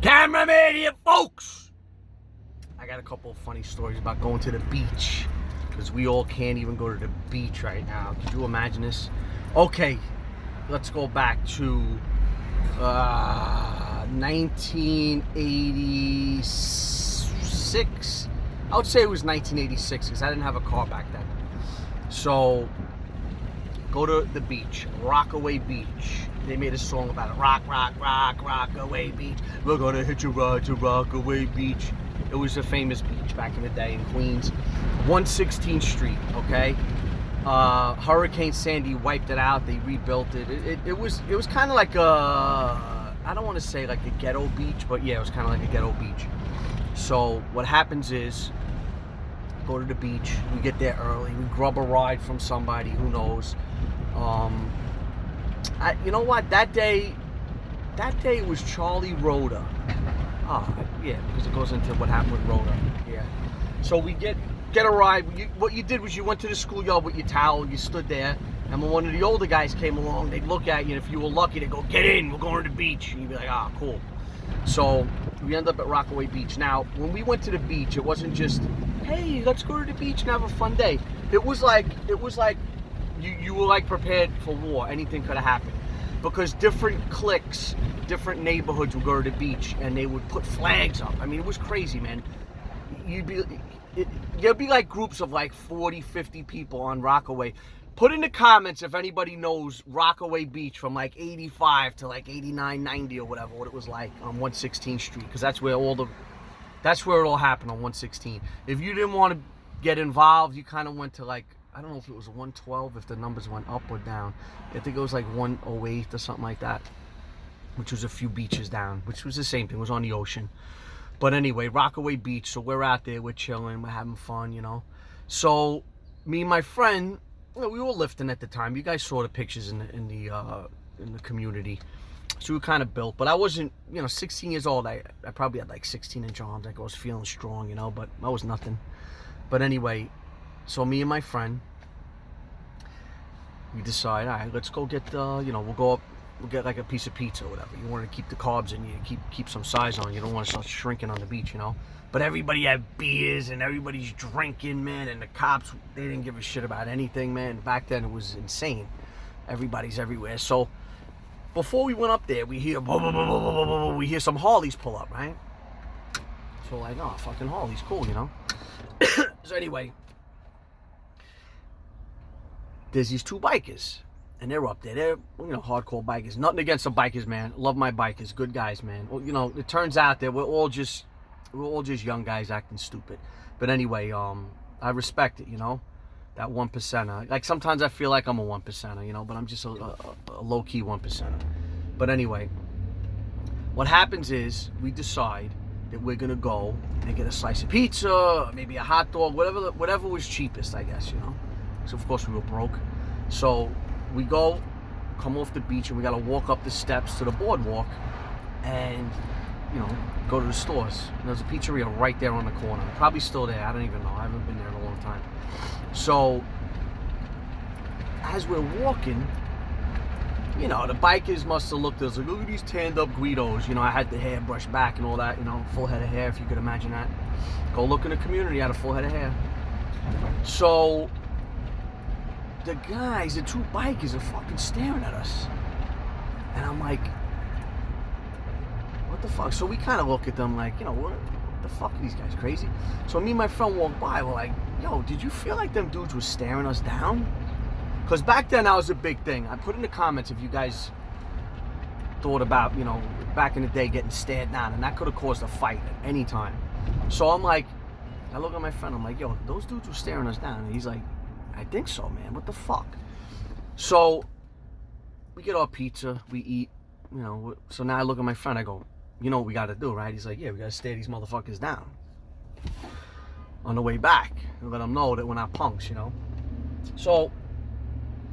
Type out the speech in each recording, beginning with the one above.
Cameraman here, folks! I got a couple of funny stories about going to the beach, because we all can't even go to the beach right now. Could you imagine this? Okay, let's go back to 1986. I would say it was 1986 because I didn't have a car back then. So, go to the beach, Rockaway Beach. They made a song about it. Rock, rock, rock, Rockaway Beach. We're gonna hit you right to Rockaway Beach. It was a famous beach back in the day in Queens. 116th Street, okay? Hurricane Sandy wiped it out. They rebuilt it. It was kind of like a, I don't want to say like a ghetto beach, but yeah, it was kind of like a ghetto beach. So what happens is, go to the beach. We get there early. We grub a ride from somebody. Who knows? You know what? That day it was Charlie Rhoda. Oh, yeah, because it goes into what happened with Rhoda. Yeah. So we get a ride. What you did was you went to the schoolyard with your towel. You stood there, and when one of the older guys came along, they'd look at you, and if you were lucky, they'd go, "Get in, we're going to the beach." And you'd be like, "Ah, cool." So we end up at Rockaway Beach. Now, when we went to the beach, it wasn't just, "Hey, let's go to the beach and have a fun day." It was like you were like prepared for war. Anything could have happened, because different cliques, different neighborhoods would go to the beach and they would put flags up. I mean, it was crazy, man. There'd be like groups of like 40, 50 people on Rockaway. Put in the comments if anybody knows Rockaway Beach from like 85 to like 89, 90 or whatever, what it was like on 116th Street, because that's where it all happened, on 116. If you didn't want to get involved, you kind of went to like, I don't know if it was 112, if the numbers went up or down. I think it was like 108 or something like that, which was a few beaches down, which was the same thing. It was on the ocean. But anyway, Rockaway Beach. So we're out there, we're chilling, we're having fun, you know. So me and my friend, we were lifting at the time. You guys saw the pictures in the community. So we were kind of built, but I wasn't, 16 years old. I probably had like 16-inch arms. Like I was feeling strong, but I was nothing. But anyway, so me and my friend, we decide, all right, let's go get, we'll go up, we'll get like a piece of pizza or whatever. You want to keep the carbs in you, keep some size on. You don't want to start shrinking on the beach, But everybody had beers and everybody's drinking, man. And the cops, they didn't give a shit about anything, man. Back then it was insane. Everybody's everywhere. So before we went up there, we hear we hear some Harleys pull up, right? So like, oh, fucking Harleys, cool, So anyway, there's these two bikers, and they're up there. They're, hardcore bikers. Nothing against the bikers, man. Love my bikers. Good guys, man. Well, it turns out that we're all just young guys acting stupid. But anyway, I respect it, that 1%er. Like, sometimes I feel like I'm a 1%er, but I'm just a low-key 1%er. But anyway, what happens is we decide that we're going to go and get a slice of pizza, maybe a hot dog, whatever was cheapest, I guess, So, of course, we were broke. So we come off the beach, and we got to walk up the steps to the boardwalk and, go to the stores. And there's a pizzeria right there on the corner. Probably still there. I don't even know. I haven't been there in a long time. So as we're walking, the bikers must have looked at us like, look at these tanned up Guidos. I had the hair brushed back and all that, full head of hair, if you could imagine that. Go look in the community, I had a full head of hair. So the two bikers are fucking staring at us. And I'm like, what the fuck? So we kind of look at them like, what the fuck are these guys, crazy? So me and my friend walk by, we're like, yo, did you feel like them dudes were staring us down? Because back then that was a big thing. I put in the comments if you guys thought about, back in the day getting stared down, and that could have caused a fight at any time. So I'm like, I look at my friend, I'm like, yo, those dudes were staring us down. And he's like, I think so, man. What the fuck? So we get our pizza, we eat, So now I look at my friend, I go, you know what we got to do, right? He's like, yeah, we got to stare these motherfuckers down on the way back and let them know that we're not punks, So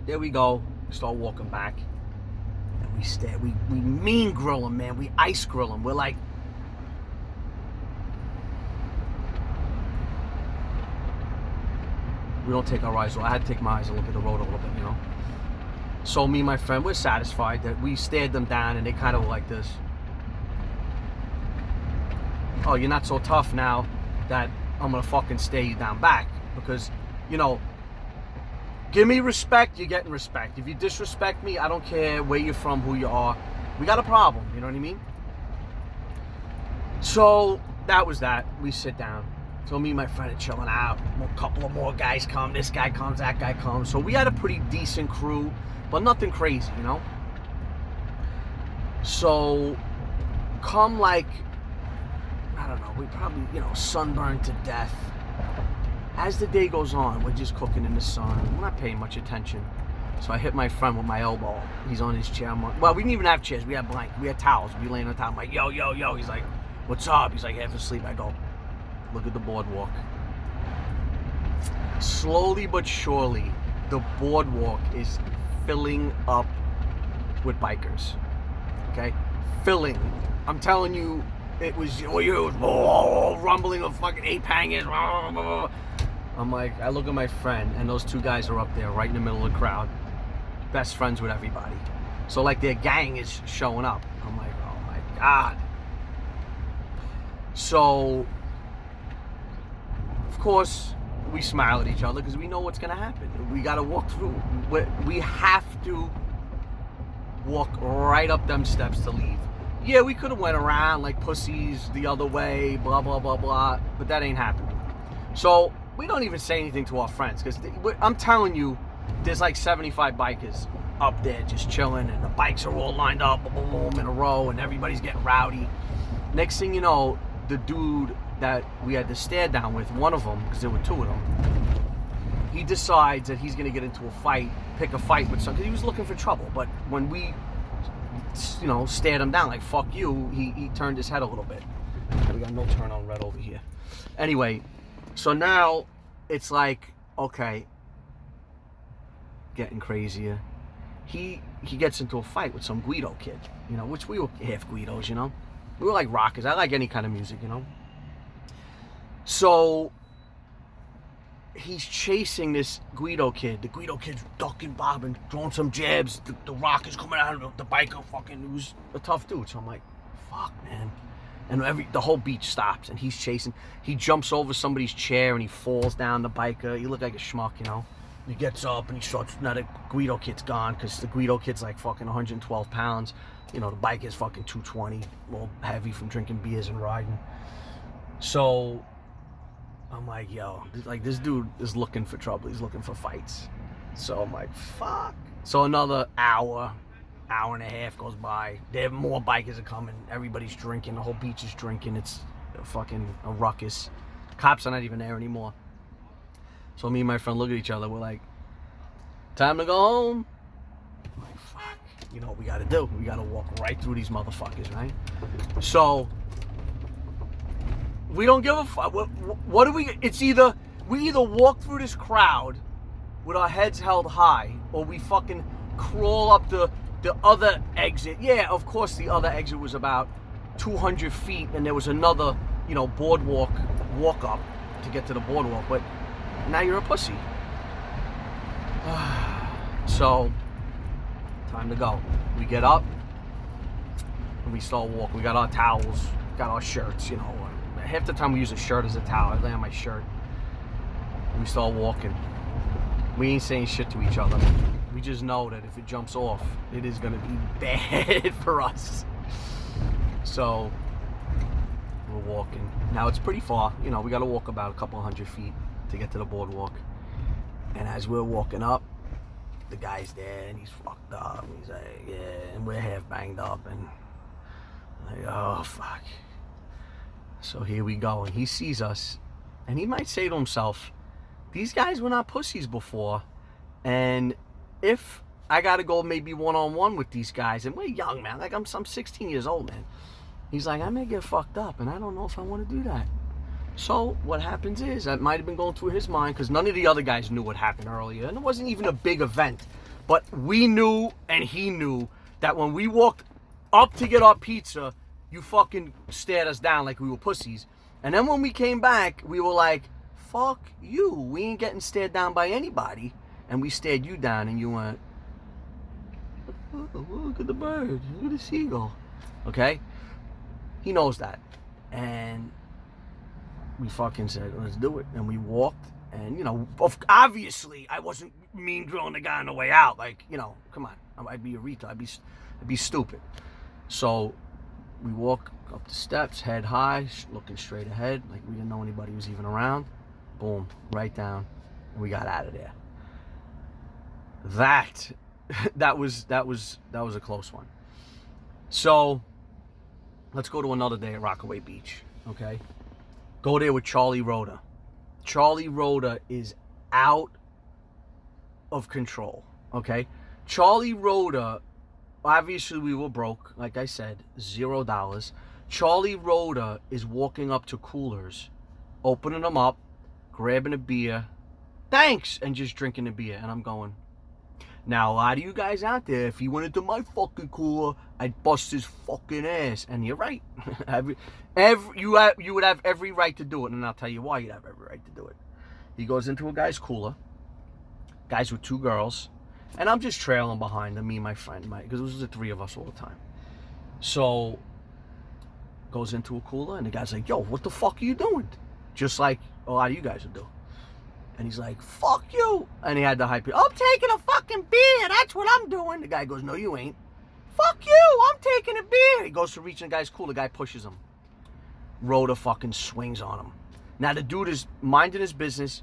there we go. We start walking back, and we stare. We mean grill them, man. We ice grill them. We're like, we don't take our eyes off. I had to take my eyes and look at the road a little bit, So me and my friend, we're satisfied that we stared them down, and they kind of were like this. oh, you're not so tough now that I'm gonna fucking stay you down back. Because, you know, give me respect, you're getting respect. If you disrespect me, I don't care where you're from, who you are. We got a problem, you know what I mean? So that was that. We sit down. So me and my friend are chilling out. A couple of more guys come. This guy comes, that guy comes. So we had a pretty decent crew, but nothing crazy, you know? So come like, I don't know, we probably, you know, sunburned to death. As the day goes on, we're just cooking in the sun. We're not paying much attention. So I hit my friend with my elbow. He's on his chair. Well, we didn't even have chairs. We had blankets. We had towels. We laying on top. I'm like, yo, yo, yo. He's like, what's up? He's like, half asleep. I go, look at the boardwalk. Slowly but surely, the boardwalk is filling up with bikers. Okay? Filling. I'm telling you, it was rumbling of fucking 8-pangers. I'm like, I look at my friend, and those two guys are up there right in the middle of the crowd. Best friends with everybody. So, like, their gang is showing up. I'm like, oh my God. So, of course, we smile at each other because we know what's going to happen. We got to walk through. We have to walk right up them steps to leave. Yeah, we could have went around like pussies the other way, blah, blah, blah, blah, but that ain't happening. So, we don't even say anything to our friends because I'm telling you, there's like 75 bikers up there just chilling, and the bikes are all lined up, boom, boom, boom, in a row, and everybody's getting rowdy. Next thing you know, the dude that we had to stare down with, one of them, because there were two of them, he decides that he's going to get into a fight, pick a fight with some, because he was looking for trouble. But when we, you know, stared him down like, fuck you, he turned his head a little bit. We got no turn on red over here. Anyway, so now it's like, okay, getting crazier. He gets into a fight with some Guido kid, you know, which we were half Guidos, you know. We were like rockers. I like any kind of music, you know. So he's chasing this Guido kid. The Guido kid's ducking, bobbing, throwing some jabs. The rockers coming out of the biker, fucking, he was a tough dude. So I'm like, fuck, man. And the whole beach stops, and he's chasing. He jumps over somebody's chair, and he falls down the biker. He looked like a schmuck, you know. He gets up, and he starts, now the Guido kid's gone, because the Guido kid's like fucking 112 pounds. You know, the bike is fucking 220, a little heavy from drinking beers and riding. So I'm like, yo, like, this dude is looking for trouble. He's looking for fights. So I'm like, fuck. So another hour and a half goes by. There more bikers are coming. Everybody's drinking. The whole beach is drinking. It's fucking a ruckus. Cops are not even there anymore. So me and my friend look at each other. We're like, time to go home. I'm like, fuck. You know what we got to do? We got to walk right through these motherfuckers, right? So we don't give a fuck. What do we? It's either we walk through this crowd with our heads held high, or we fucking crawl up the other exit. Yeah, of course the other exit was about 200 feet, and there was another, you know, boardwalk walk up to get to the boardwalk. But now you're a pussy. So time to go. We get up and we start walking. We got our towels, got our shirts, you know. Half the time we use a shirt as a towel. I lay on my shirt. We start walking. We ain't saying shit to each other. We just know that if it jumps off, it is gonna be bad for us. So we're walking. Now it's pretty far. You know, we gotta walk about a couple hundred feet to get to the boardwalk. And as we're walking up, the guy's there and he's fucked up. He's like, yeah, and we're half banged up, and like, oh fuck. So here we go, and he sees us, and he might say to himself, these guys were not pussies before, and if I gotta go maybe one-on-one with these guys, and we're young, man, like I'm 16 years old, man. He's like, I may get fucked up, and I don't know if I want to do that. So what happens is, that might have been going through his mind, because none of the other guys knew what happened earlier, and it wasn't even a big event, but we knew, and he knew, that when we walked up to get our pizza, you fucking stared us down like we were pussies. And then when we came back, we were like, fuck you. We ain't getting stared down by anybody. And we stared you down, and you went, oh, look at the bird. Look at the seagull. Okay? He knows that. And we fucking said, let's do it. And we walked. And, you know, obviously, I wasn't mean drilling the guy on the way out. Like, you know, come on. I'd be a retard. I'd be stupid. So we walk up the steps, head high, looking straight ahead. Like, we didn't know anybody was even around. Boom, right down. And we got out of there. That was a close one. So let's go to another day at Rockaway Beach, okay? Go there with Charlie Rhoda. Charlie Rhoda is out of control, okay? Charlie Rhoda, obviously we were broke, like I said, $0. Charlie Rhoda is walking up to coolers, opening them up, grabbing a beer, thanks, and just drinking the beer. And I'm going, now a lot of you guys out there, if he went into my fucking cooler, I'd bust his fucking ass. And you're right. You would have every right to do it, and I'll tell you why you'd have every right to do it. He goes into a guy's cooler, guys with 2 girls, and I'm just trailing behind him, me and my friend, because it was the 3 of us all the time. So goes into a cooler, and the guy's like, yo, what the fuck are you doing? Just like a lot of you guys would do. And he's like, fuck you. And he had to hype it. I'm taking a fucking beer. That's what I'm doing. The guy goes, no, you ain't. Fuck you. I'm taking a beer. He goes to reach in the guy's cooler. The guy pushes him. Rhoda fucking swings on him. Now, the dude is minding his business.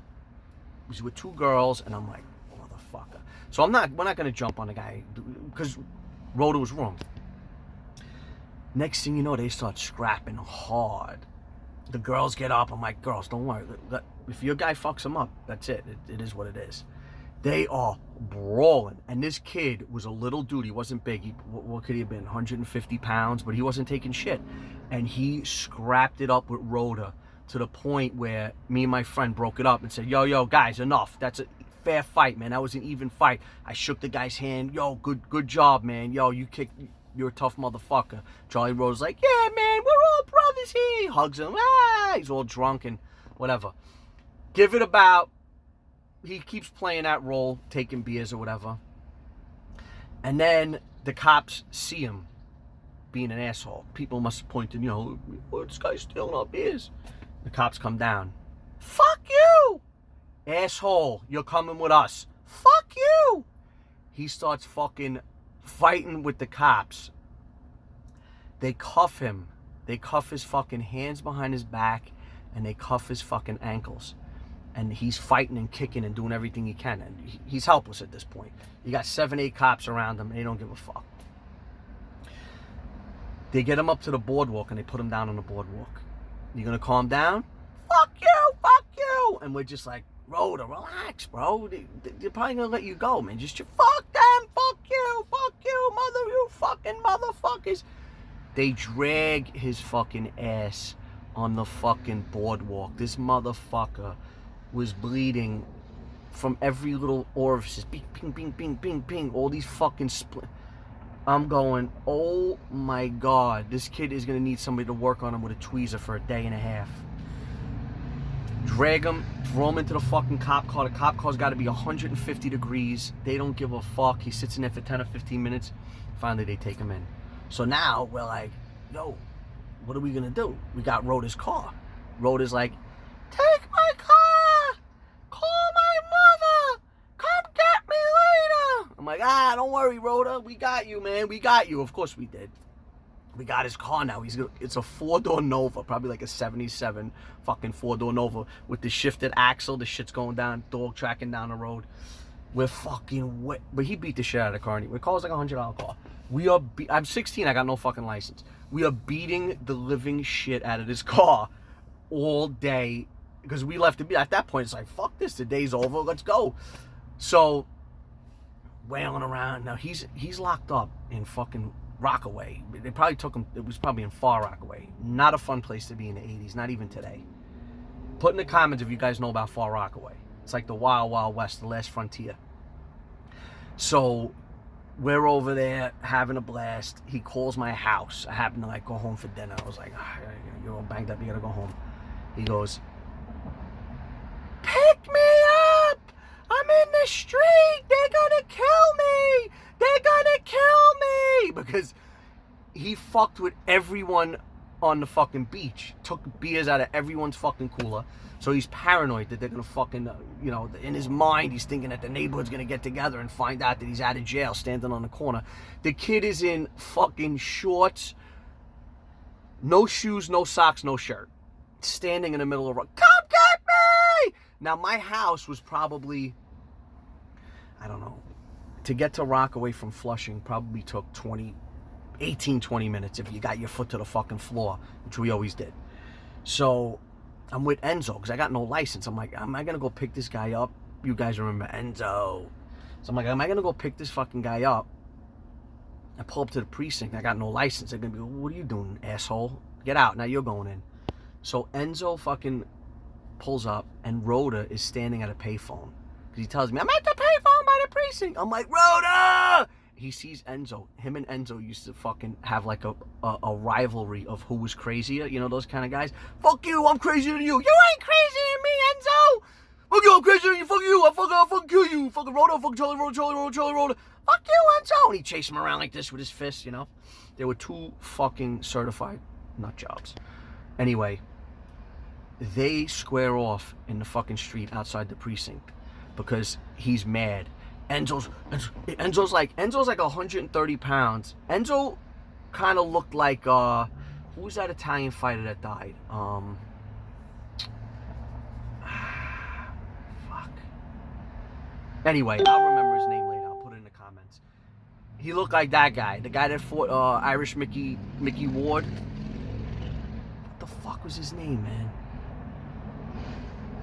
He's with 2 girls. And I'm like, motherfucker. So we're not going to jump on the guy. Because Rhoda was wrong. Next thing you know, they start scrapping hard. The girls get up. I'm like, girls, don't worry. If your guy fucks them up, that's it. It is what it is. They are brawling. And this kid was a little dude. He wasn't big. What could he have been? 150 pounds. But he wasn't taking shit. And he scrapped it up with Rhoda to the point where me and my friend broke it up and said, yo, guys, enough. That's a fair fight, man. That was an even fight. I shook the guy's hand. Yo, good job, man. Yo, you're a tough motherfucker. Charlie Rhoda's like, yeah, man, we're all brothers here. He hugs him. He's all drunk and whatever. Give it about, he keeps playing that role, taking beers or whatever. And then the cops see him being an asshole. People must have pointed, oh, this guy's stealing our beers. The cops come down. Fuck you! Asshole, you're coming with us. Fuck you! He starts fucking fighting with the cops. They cuff him. They cuff his fucking hands behind his back, and they cuff his fucking ankles. And he's fighting and kicking and doing everything he can. And he's helpless at this point. You got 7, 8 cops around him, and they don't give a fuck. They get him up to the boardwalk, and they put him down on the boardwalk. You gonna calm down? Fuck you! Fuck you! And we're just like, Rhoda, relax, bro. They're probably gonna let you go, man. Just fuck them! Fuck you! Fuck you, you fucking motherfuckers! They drag his fucking ass on the fucking boardwalk. This motherfucker was bleeding from every little orifice. Bing, bing, bing, bing, bing, bing. All these fucking I'm going, oh my God. This kid is going to need somebody to work on him with a tweezer for a day and a half. Drag him, throw him into the fucking cop car. The cop car's got to be 150 degrees. They don't give a fuck. He sits in there for 10 or 15 minutes. Finally, they take him in. So now we're like, yo, what are we going to do? We got Rhoda's car. Rhoda's like, take my car. Call my mother. Come get me later. I'm like, don't worry, Rhoda. We got you, man. We got you. Of course we did. We got his car now. It's a 4-door Nova, probably like a 77 fucking 4-door Nova with the shifted axle. The shit's going down, dog tracking down the road. We're fucking wet. But he beat the shit out of the car anyway. The car was like a $100 car. I'm 16. I got no fucking license. We are beating the living shit out of this car all day because we left it. At that point, it's like, fuck this. The day's over. Let's go. So, wailing around. Now, he's locked up in fucking Rockaway. They probably took him. It was probably in Far Rockaway. Not a fun place to be in the 80s. Not even today. Put in the comments if you guys know about Far Rockaway. It's like the Wild Wild West, the last frontier. So we're over there having a blast. He calls my house. I happen to like go home for dinner. I was like, you're all banged up. You gotta go home. He goes, pick me up. I'm in the street. They're gonna kill me. They're gonna kill me. Because he fucked with everyone on the fucking beach. Took beers out of everyone's fucking cooler. So he's paranoid that they're gonna fucking, you know, in his mind, he's thinking that the neighborhood's gonna get together and find out that he's out of jail standing on the corner. The kid is in fucking shorts, no shoes, no socks, no shirt, standing in the middle of a, come get me! Now, my house was probably, I don't know, to get to Rockaway from Flushing probably took 18, 20 minutes if you got your foot to the fucking floor, which we always did. So I'm with Enzo because I got no license. I'm like, am I going to go pick this guy up? You guys remember Enzo. So I'm like, am I going to go pick this fucking guy up? I pull up to the precinct. I got no license. They're going to be, what are you doing, asshole? Get out. Now you're going in. So Enzo fucking pulls up and Rhoda is standing at a payphone. Because he tells me, I'm at the payphone by the precinct. I'm like, Rhoda! He sees Enzo. Him and Enzo used to fucking have like a rivalry of who was crazier. You know, those kind of guys. Fuck you, I'm crazier than you. You ain't crazier than me, Enzo. Fuck you, I'm crazier than you. Fuck you, I'll fucking kill you. Fucking Rhoda, fucking Charlie Rhoda. Fuck you, Enzo. And he chased him around like this with his fists, you know. They were two fucking certified nut jobs. Anyway, they square off in the fucking street outside the precinct because he's mad. Enzo's like 130 pounds. Enzo kind of looked like who was that Italian fighter that died? Fuck. Anyway, I'll remember his name later. I'll put it in the comments. He looked like that guy, the guy that fought Irish Mickey Ward. What the fuck was his name, man?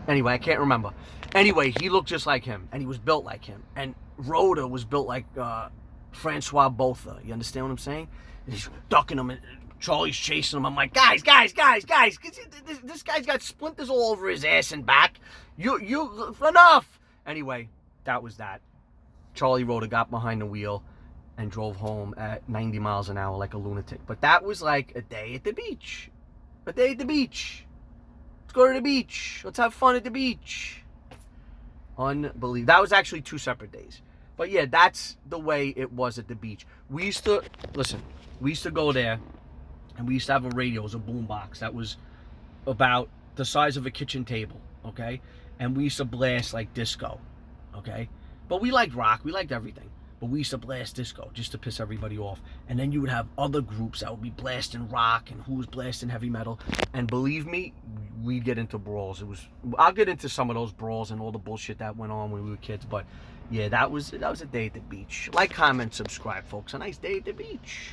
Anyway, I can't remember. Anyway, he looked just like him, and he was built like him. And Rhoda was built like Francois Botha. You understand what I'm saying? And he's ducking him, and Charlie's chasing him. I'm like, guys, this guy's got splinters all over his ass and back. You enough. Anyway, that was that. Charlie Rhoda got behind the wheel and drove home at 90 miles an hour like a lunatic. But that was like a day at the beach. A day at the beach. Let's go to the beach. Let's have fun at the beach. Unbelievable. That was actually 2 separate days. But yeah, that's the way it was at the beach. We used to go there, and we used to have a radio. It was a boombox that was about the size of a kitchen table, okay? And we used to blast like disco, okay? But we liked rock. We liked everything. But we used to blast disco just to piss everybody off. And then you would have other groups that would be blasting rock and who was blasting heavy metal. And believe me, we'd get into brawls. I'll get into some of those brawls and all the bullshit that went on when we were kids. But yeah, that was a day at the beach. Like, comment, subscribe, folks. A nice day at the beach.